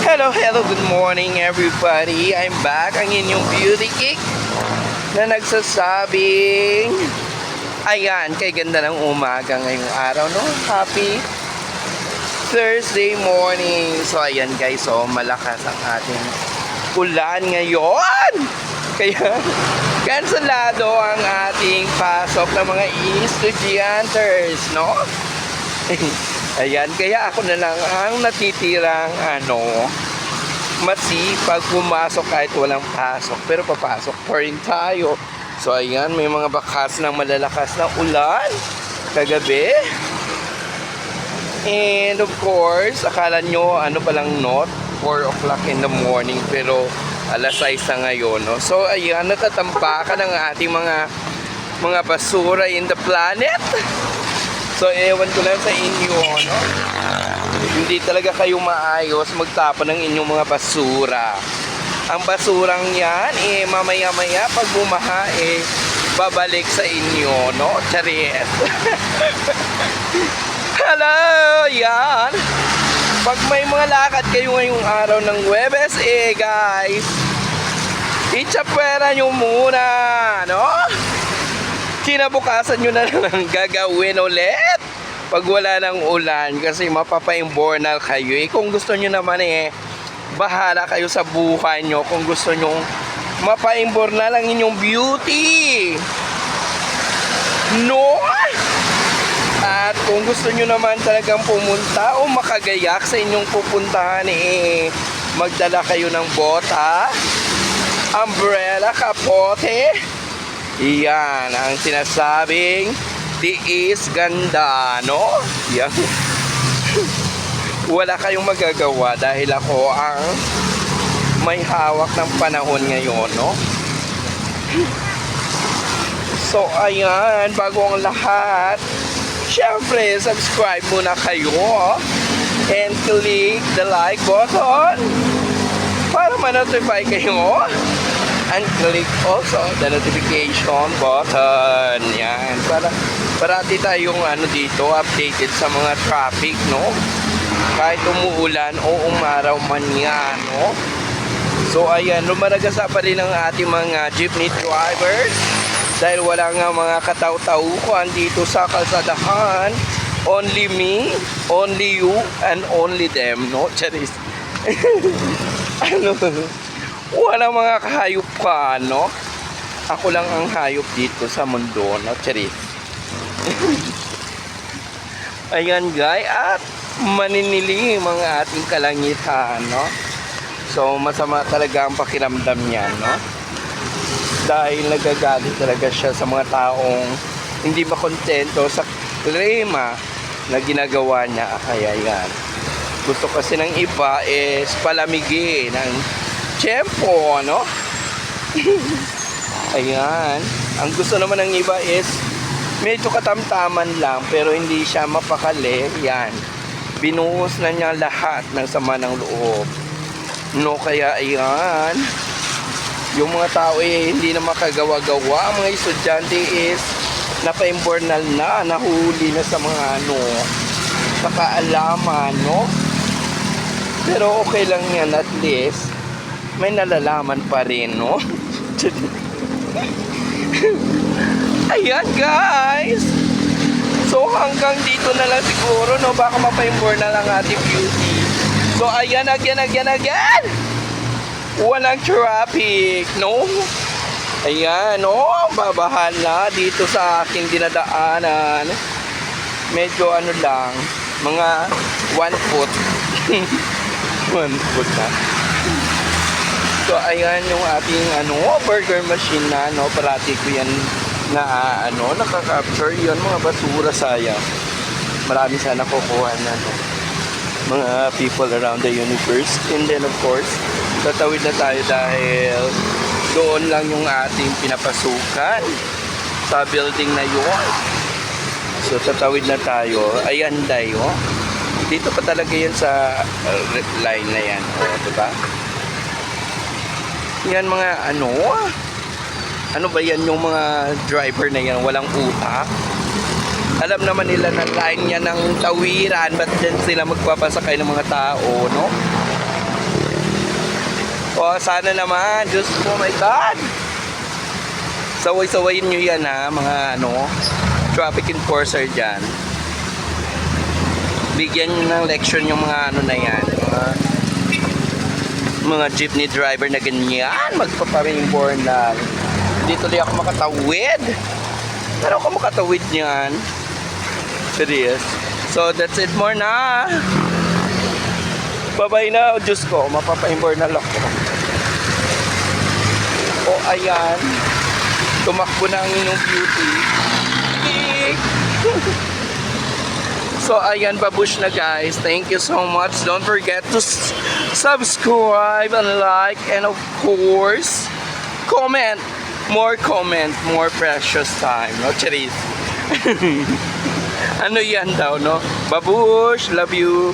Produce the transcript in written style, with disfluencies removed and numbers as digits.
Hello, good morning everybody. I'm back, ang inyong beauty geek na nagsasabing ayan, kay ganda ng umaga ngayong araw, no? Happy Thursday morning. So ayan guys, so malakas ang ating ulan ngayon. Kaya kanselado ang ating pasok ng mga estudyanters, no? Ayan, kaya ako na lang ang natitirang masipag pumasok kahit walang pasok. Pero papasok pa rin tayo. So ayan, may mga bakas ng malalakas na ulan kagabi. And of course, akala nyo palang 4 o'clock in the morning, pero alas 6 na ngayon, no? So ayan, natatampakan ng ating mga basura in the planet. So, ewan ko lang sa inyo, no? Hindi talaga kayo maayos magtapon ng inyong mga basura. Ang basurang yan, mamaya-maya pag bumaha, babalik sa inyo, no? Charis. Hello! Yan! Pag may mga lakad kayo ngayong araw ng Huwebes, guys, itsapuera nyo muna, no? Kinabukasan nyo na lang gagawin ulit pag wala ng ulan, kasi mapapa-imbornal kayo. Kung gusto nyo naman bahala kayo sa buhay nyo. Kung gusto nyo mapa-imbornal ang inyong beauty, no? At kung gusto nyo naman talagang pumunta o makagayak sa inyong pupuntahan, magdala kayo ng bota, umbrella, kapote. Iyan ang sinasabing tiis ganda, no? Yan. Wala kayong magagawa dahil ako ang may hawak ng panahon ngayon, no? So ayan, bago ang lahat, syempre subscribe muna kayo and click the like button para ma-notify kayo. And click also the notification button. Yan. Para parati tayong dito updated sa mga traffic, no? Kahit umuulan o umaraw man yan, no? So ayan, lumaragasa pa rin ang ating mga jeepney drivers dahil wala nga mga kataw-tauhan dito sa kalsadahan. Only me, only you, and only them, no? Charis. Walang mga kahayop pa, no? Ako lang ang hayop dito sa mundo, no? Charis. Ayan, guys. At maninilim ang ating kalangitan, no? So, masama talaga ang pakiramdam niyan, no? Dahil nagagalit talaga siya sa mga taong hindi makontento sa klima na ginagawa niya. Kaya yan. Gusto kasi ng iba is palamigin ng tiyempo, no? Ayan. Ang gusto naman ng iba is medyo katamtaman lang pero hindi siya mapakali. Yan. Binuhos na niya lahat ng sama ng loob. No, kaya ayan. Yung mga tao hindi na makagawa-gawa. Ang mga estudyante is napa-imbornal na, nahuli na sa mga sa kaalaman, no? Pero okay lang yan, at least may nalalaman pa rin, no? Ayan, guys. So, hanggang dito na lang siguro, no? Baka mapa-imborn na lang ating beauty. So, ayan, again. Walang traffic, no? Ayan, no? Babahan na dito sa aking dinadaanan. Medyo lang, mga 1 foot. 1 foot na. So ayan yung ating burger machine na parati ko yan na nakaka-capture yan mga basura, sayang. Marami sana kukuha na mga people around the universe. And then of course, tatawid na tayo dahil doon lang yung ating pinapasukan sa building na yun. So tatawid na tayo. Ayan tayo. Dito pa talaga yan sa line na yan, diba? Yan mga ano ba yan yung mga driver na yan, walang utak. Alam naman nila na line yan ng tawiran, ba't din sila magpapasakay ng mga tao, no? sana naman. Diyos ko, my God. Saway-sawayin nyo yan ha, mga traffic enforcer dyan. Bigyan nyo ng leksyon yung mga na yan. Mga jeepney driver na ganyan. Magpaparimbor na. Dito tuloy ako makatawid. Pero ako makatawid niyan. Serious. So that's it more na. Bye-bye na. O Diyos ko, mapapaimbor na lang ko. O ayan. Tumakbo na ang inyong beauty. So ayan, babush na guys. Thank you so much. Don't forget to subscribe and like, and of course comment. More precious time. No, Charis. Ano yan daw, no? Babush, love you.